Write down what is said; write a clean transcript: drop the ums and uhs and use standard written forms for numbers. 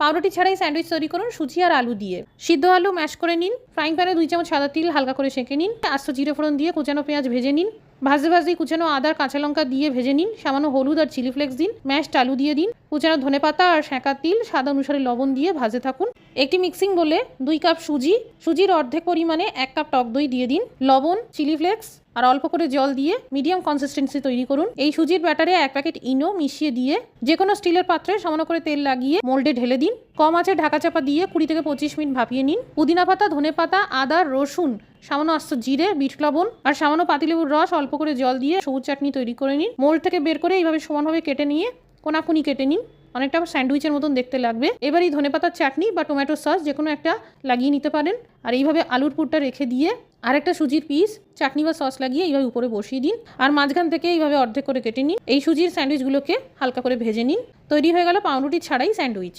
পাউরুটি ছাড়াই স্যান্ডউইচ তৈরি করুন সুজি আর আলু দিয়ে। সিদ্ধ আলু ম্যাশ করে নিন। ফ্রাইং প্যানে 2 চামচ সাদা তিল হালকা করে সেঁকে নিন। আস্ত জিরে ফোড়ন দিয়ে কুচানো পেঁয়াজ ভেজে নিন। ভাজতে ভাজতেই কুচানো আদা কাঁচা লঙ্কা দিয়ে ভেজে নিন। সামান্য হলুদ আর চিলি ফ্লেক্স দিন। ম্যাশড আলু দিয়ে দিন। কুচানো ধনেপাতা আর সেঁকা তিল স্বাদ অনুসারে লবণ দিয়ে ভাজতে থাকুন। একটি মিক্সিং বলে 2 কাপ সুজির অর্ধেক পরিমাণে 1 কাপ টক দই দিয়ে দিন। লবণ, চিলি ফ্লেক্স আর অল্প করে জল দিয়ে মিডিয়াম কনসিস্টেন্সি তৈরি করুন। এই সুজির ব্যাটারে 1 প্যাকেট ইনো মিশিয়ে দিয়ে যে কোনো স্টিলের পাত্রে সামান্য করে তেল লাগিয়ে মোল্ডে ঢেলে দিন। কম আঁচে ঢাকা চাপা দিয়ে 20 থেকে 25 মিনিট ভাপিয়ে নিন। পুদিনা পাতা, ধনেপাতা, আদা, রসুন, সামান্য আস্ত জিরে, বিট লবণ আর সামান্য পাতিলেবুর রস অল্প করে জল দিয়ে সবুজ চাটনি তৈরি করে নিন। মোল্ড থেকে বের করে এইভাবে সমানভাবে কেটে নিয়ে কোনাকুনি কেটে নিন। অনেকটা স্যান্ডউইচের মতন দেখতে লাগবে। এবার এই ধনেপাতার চাটনি বা টমেটো সস যে কোনো একটা লাগিয়ে নিতে পারেন। আর এইভাবে আলুর পুরটা রেখে দিয়ে আরেকটা সুজির পিস চাটনি বা সস লাগিয়ে এইভাবে উপরে বসিয়ে দিন। আর মাঝখান থেকে এইভাবে অর্ধেক করে কেটে নিন। এই সুজির স্যান্ডউইচগুলোকে হালকা করে ভেজে নিন। তৈরি হয়ে গেল পাউরুটি ছাড়াই স্যান্ডউইচ।